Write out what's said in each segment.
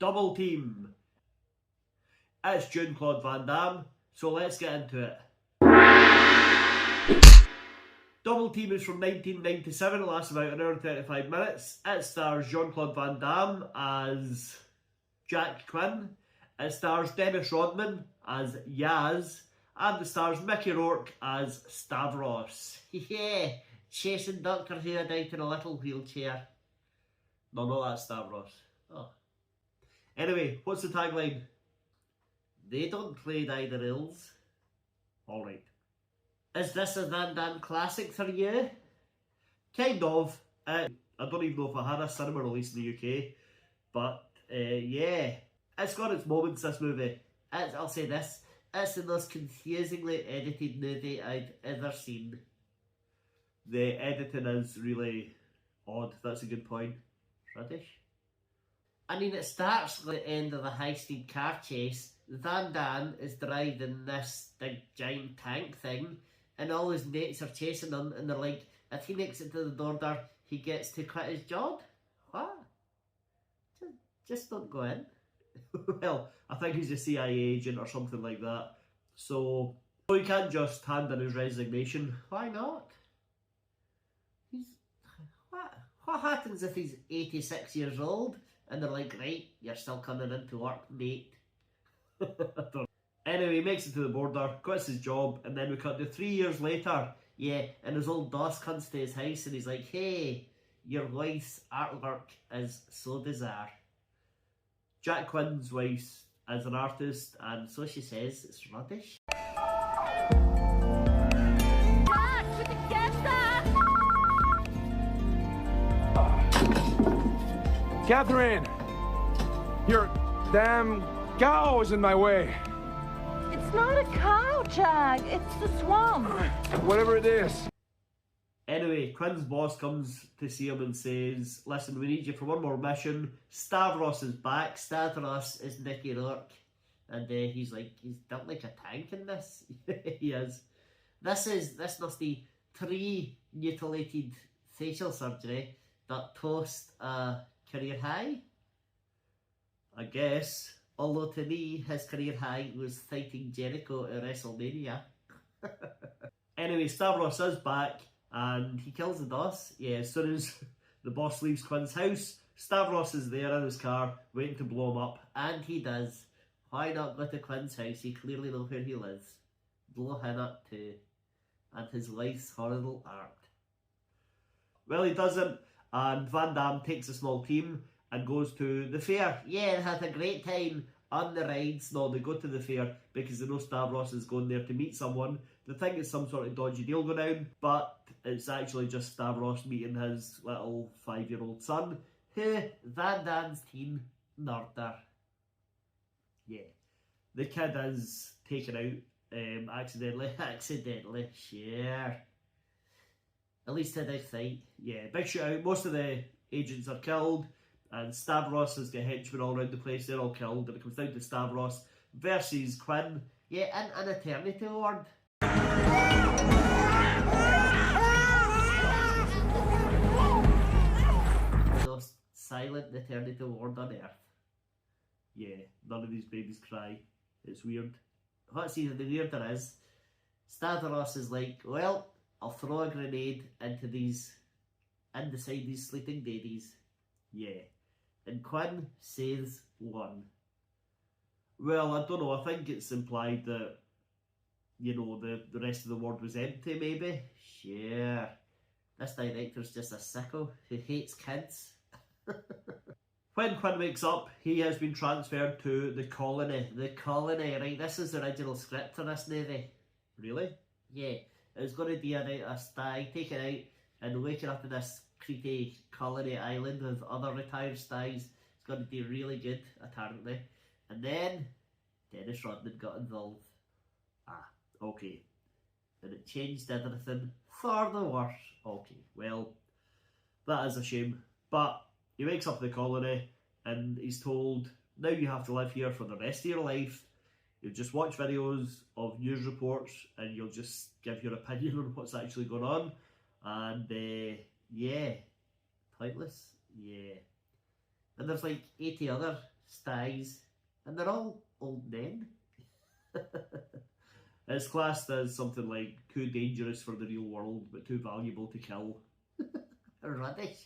Double Team. It's June Claude Van Damme, so let's get into it. Double Team is from 1997, it lasts about an hour and 35 minutes. It stars Jean-Claude Van Damme as Jack Quinn. It stars Dennis Rodman as Yaz. And it stars Mickey Rourke as Stavros. Yeah, chasing Doctor Who out in a little wheelchair. No, not that Stavros. Oh. Anyway, what's the tagline? They don't play by the rules. Alright. Is this a Van Damme classic for you? Kind of. I don't even know if I had a cinema release in the UK. But, yeah. It's got its moments, this movie. I'll say this. It's the most confusingly edited movie I've ever seen. The editing is really odd. That's a good point. Rubbish. I mean, it starts at the end of a high-speed car chase. Van Damme is driving this big giant tank thing, and all his mates are chasing him, and they're like, if he makes it to the border, he gets to quit his job? What? Just don't go in. Well, I think he's a CIA agent or something like that. So he can't just hand in his resignation. Why not? What happens if he's 86 years old and they're like, right, you're still coming into work, mate? Anyway, he makes it to the border, quits his job, and then we cut to 3 years later. Yeah, and his old boss comes to his house and he's like, hey, your wife's artwork is so bizarre. Jack Quinn's wife is an artist, and so she says it's rubbish. Catherine! Your damn cow is in my way. It's not a cow, Jack. It's the swamp. Whatever it is. Anyway, Quinn's boss comes to see him and says, listen, we need you for one more mission. Stavros is back. Stavros is Mickey Rourke. And he's like, he's built like a tank in this. He is. This must be 3 mutilated facial surgery that post a career high. I guess. Although to me, his career high was fighting Jericho at WrestleMania. Anyway, Stavros is back. And he kills the boss. Yeah, as soon as the boss leaves Quinn's house, Stavros is there in his car, waiting to blow him up. And he does. Why not go to Quinn's house? He clearly knows where he lives. Blow him up too. And his wife's horrible art. Well, he doesn't. And Van Damme takes a small team and goes to the fair. Yeah, and has a great time on the rides. No, they go to the fair because they know Stavros is going there to meet someone. They think it's some sort of dodgy deal going down, but it's actually just Stavros meeting his little 5-year-old son, who Van Damme's team murder. Yeah. The kid is taken out accidentally. Accidentally, sure. At least in a fight. Yeah, big shootout. Most of the agents are killed, and Stavros has got henchmen all around the place. They're all killed, and it comes down to Stavros versus Quinn. Yeah, in an eternity award. Most silent eternity award on earth. Yeah, none of these babies cry. It's weird. What's even the weirder is, Stavros is like, well, I'll throw a grenade into inside these sleeping babies. Yeah. And Quinn says 1. Well, I don't know, I think it's implied that, you know, the rest of the world was empty, maybe? Sure. This director's just a sicko who hates kids. When Quinn wakes up, he has been transferred to the colony. The colony, right? This is the original script for this movie. Really? Yeah. It's going to be a spy taken out and waking up in this creepy colony island with other retired spies. It's going to be really good, apparently. And then Dennis Rodman got involved. Okay. And it changed everything for the worse. Okay, well, that is a shame. But he wakes up in the colony and he's told, now you have to live here for the rest of your life. You'll just watch videos of news reports and you'll just give your opinion on what's actually going on. And yeah, pointless. Yeah. And there's like 80 other styes, and they're all old men. It's classed as something like too dangerous for the real world, but too valuable to kill. Rubbish.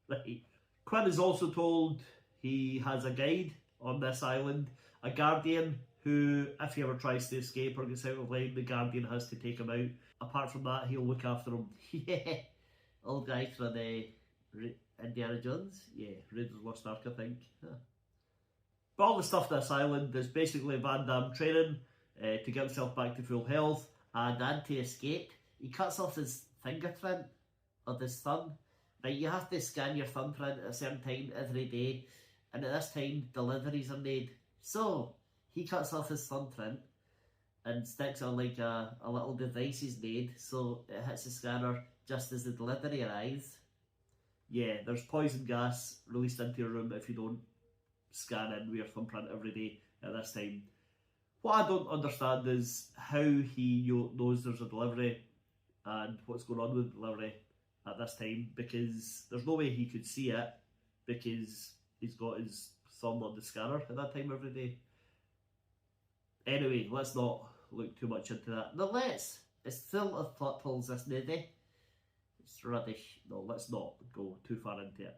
Right. Quinn is also told he has a guide on this island, a guardian who, if he ever tries to escape or gets out of line, the guardian has to take him out. Apart from that, he'll look after him. Yeah, old guy from Indiana Jones. Yeah, Raiders of the Lost Ark, I think. Yeah. But all the stuff on this island is basically Van Damme training to get himself back to full health and to escape. He cuts off his fingerprint of his thumb. Right, you have to scan your thumbprint at a certain time every day, and at this time deliveries are made. So he cuts off his thumbprint and sticks on like a little device he's made, so it hits the scanner just as the delivery arrives. Yeah, there's poison gas released into your room if you don't scan in with your thumbprint every day at this time. What I don't understand is how he knows there's a delivery and what's going on with the delivery at this time, because there's no way he could see it because he's got his thumb on the scanner at that time every day. Anyway, let's not look too much into that. No, let's. It's full of plot holes, this movie. It's rubbish. No, let's not go too far into it.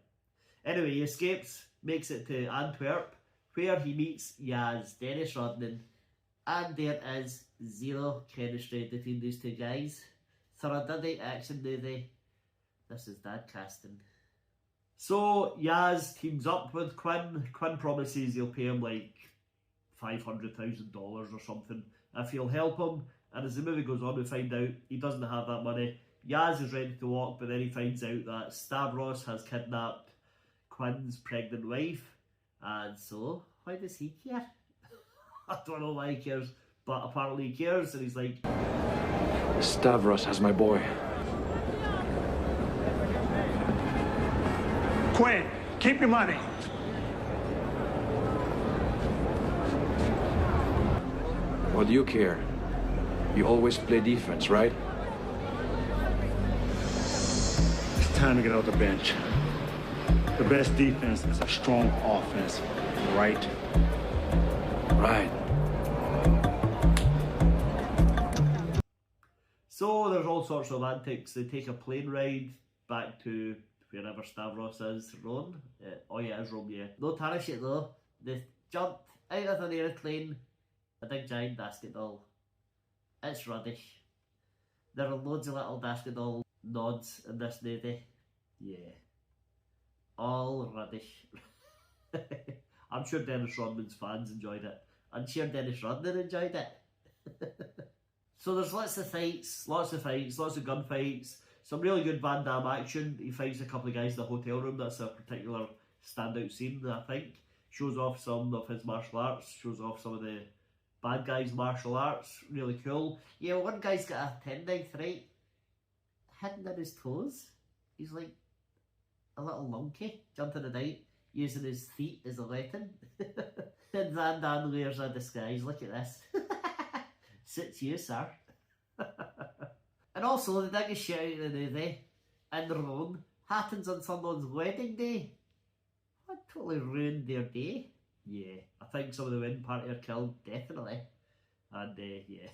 Anyway, he escapes, makes it to Antwerp, where he meets Yaz, Dennis Rodman, and there is zero chemistry between these two guys. Thoroughly action movie. This is bad casting. So Yaz teams up with Quinn. Quinn promises he'll pay him like $500,000 or something if he'll help him. And as the movie goes on, we find out he doesn't have that money. Yaz is ready to walk, but then he finds out that Stavros has kidnapped Quinn's pregnant wife. And so, why does he care? I don't know why he cares, but apparently he cares, and he's like, Stavros has my boy. Quinn, keep your money. What do you care? You always play defense, right? It's time to get off the bench. The best defense is a strong offense, right? Right. So there's all sorts of antics. They take a plane ride back to wherever Stavros is. Rome? Oh yeah, it's Rome, yeah. No parachute though. They jumped out of an airplane, a big giant basketball. It's rubbish. There are loads of little basketball nods in this movie. Yeah. All rubbish. I'm sure Dennis Rodman's fans enjoyed it. I'm sure Dennis Rodman enjoyed it. So there's lots of fights, lots of gunfights, some really good Van Damme action. He fights a couple of guys in the hotel room. That's a particular standout scene, I think. Shows off some of his martial arts, shows off some of the bad guys' martial arts. Really cool. Yeah, one guy's got a penknife, right? Hidden in his toes. He's like a little monkey jumping about, using his feet as a weapon. And Van Damme wears a disguise. Look at this. Suits you, sir. And also, the biggest shout out of the movie, in Rome, happens on someone's wedding day. That totally ruined their day. Yeah, I think some of the wedding party are killed, definitely. And yeah,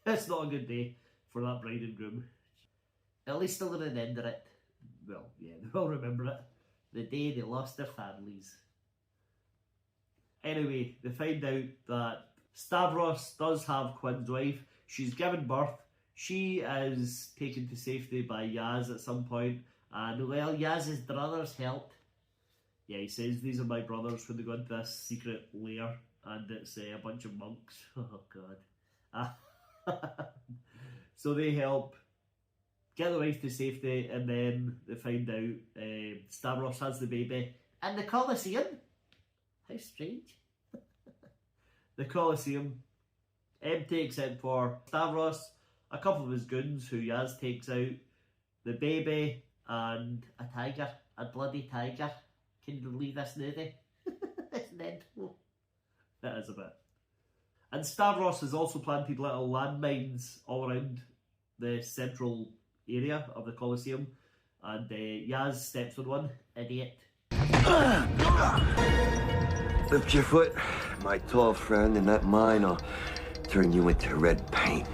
it's not a good day for that bride and groom. At least they'll remember it. Well, yeah, they will remember it. The day they lost their families. Anyway, they find out that Stavros does have Quinn's wife. She's given birth. She is taken to safety by Yaz at some point. And well, Yaz's brothers helped. Yeah, he says, these are my brothers when they go into this secret lair. And it's a bunch of monks. Oh, God. So they help get the wife to safety, and then they find out Stavros has the baby in the Colosseum. How strange. The Colosseum. M takes it for Stavros, a couple of his goons who Yaz takes out, the baby, and a tiger, a bloody tiger. Can you believe this movie? It's mental. It is a bit. And Stavros has also planted little landmines all around the central area of the Colosseum, and Yaz steps on one. Idiot. Lift your foot, my tall friend, and that mine will turn you into red paint.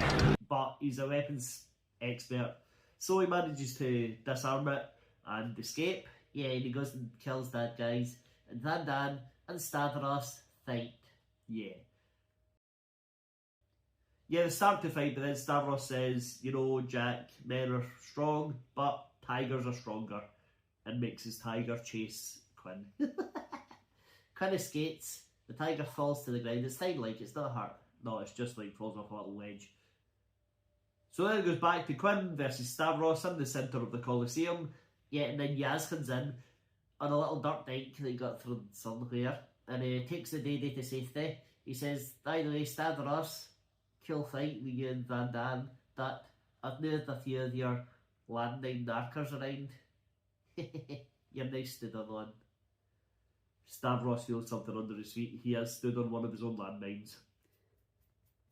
But he's a weapons expert, so he manages to disarm it and escape. Yeah, and he goes and kills that guys. And Van Damme and Stavros fight. Yeah. Yeah, they start to fight, but then Stavros says, you know, Jack, men are strong, but tigers are stronger. And makes his tiger chase Quinn. Quinn escapes. The tiger falls to the ground. It's tiny, like, it's not hurt. No, it's just like falls off a little ledge. So then it goes back to Quinn versus Stavros in the centre of the Colosseum. Yeah, and then Yaz comes in on a little dirt dike that he got thrown somewhere. And he takes the Day to safety. He says, by the way, Stavros, cool fight with you and Van Damme, that I've moved a few of your landmine narkers around. You're nice stood on one. Stavros feels something under his feet. He has stood on one of his own landmines.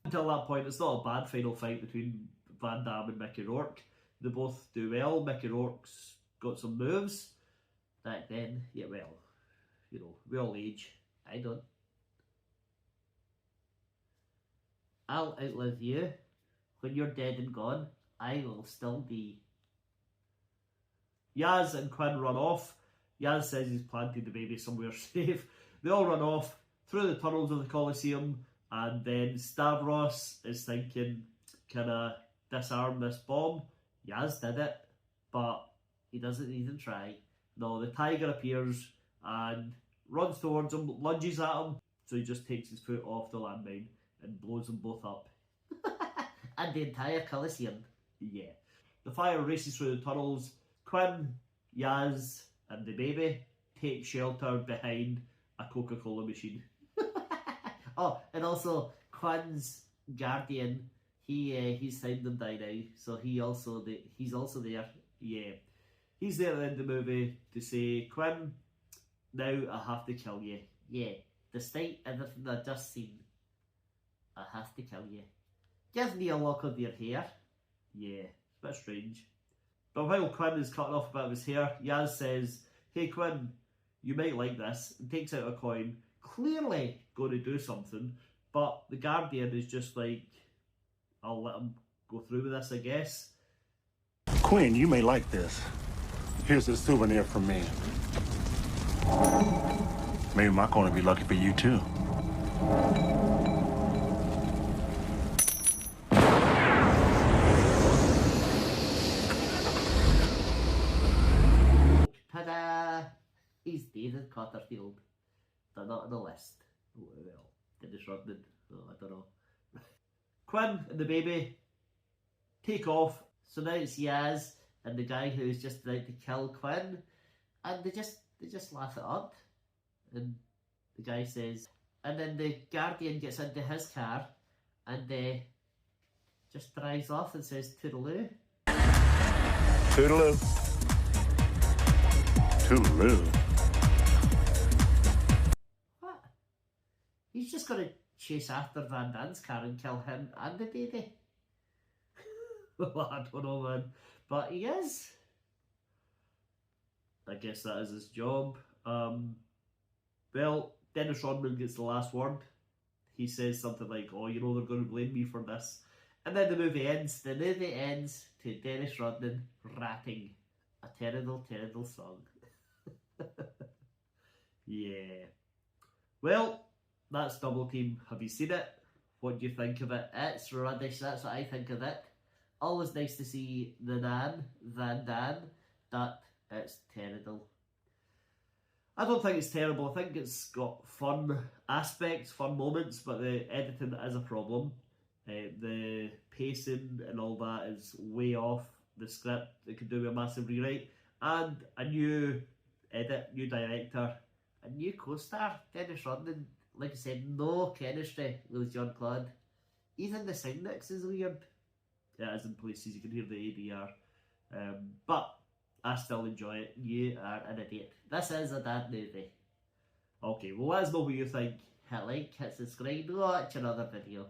Until that point, it's not a bad final fight between Van Damme and Mickey Rourke. They both do well. Mickey Rourke's got some moves. Back then, yeah, well, you know, we all age. I don't. I'll outlive you. When you're dead and gone, I will still be. Yaz and Quinn run off. Yaz says he's planted the baby somewhere safe. They all run off through the tunnels of the Colosseum, and then Stavros is thinking, can I disarm this bomb? Yaz did it, but he doesn't even try. No, the tiger appears and runs towards him, lunges at him, so he just takes his foot off the landmine and blows them both up. And the entire Colosseum. Yeah. The fire races through the tunnels. Quinn, Yaz, and the baby take shelter behind a Coca-Cola machine. Oh, and also Quinn's guardian, he's found them die now, so he's also there. Yeah. He's there at the end of the movie to say, Quinn, now I have to kill you. Yeah. Despite everything I've just seen, I have to kill you. Give me a lock of your hair. Yeah, it's a bit strange. But while Quinn is cutting off a bit of his hair, Yaz says, hey Quinn, you might like this, and takes out a coin, clearly going to do something, but the Guardian is just like, I'll let him go through with this, I guess. Quinn, you may like this. Here's a souvenir from me. Maybe my corner will be lucky for you too. Ta-da! He's David Copperfield. They're not on the list. Oh, well, Dennis Rodman. Oh, I don't know. Quinn and the baby take off. So now it's Yaz and the guy who is just about to kill Quinn, and they just laugh it up. And the guy says, and then the Guardian gets into his car and just drives off and says toodaloo. Toodaloo. Toodaloo. What? He's just gonna chase after Van Damme's car and kill him and the baby. Well, I don't know, man. But he is. I guess that is his job. Well, Dennis Rodman gets the last word. He says something like, oh, you know, they're going to blame me for this. And then the movie ends. The movie ends to Dennis Rodman rapping a terrible, terrible song. Yeah. Well, that's Double Team. Have you seen it? What do you think of it? It's rubbish. That's what I think of it. Always nice to see the Van Damme, that it's terrible. I don't think it's terrible. I think it's got fun aspects, fun moments, but the editing is a problem. The pacing and all that is way off the script. It could do with a massive rewrite. And a new edit, new director, a new co-star, Dennis Rodman. Like I said, no chemistry with Jean-Claude. Even the sound mix is weird. Yeah, it is in places, you can hear the ADR. But I still enjoy it. You are an idiot. This is a dad movie. Okay, well let us know what you think. Hit like, hit subscribe, watch another video.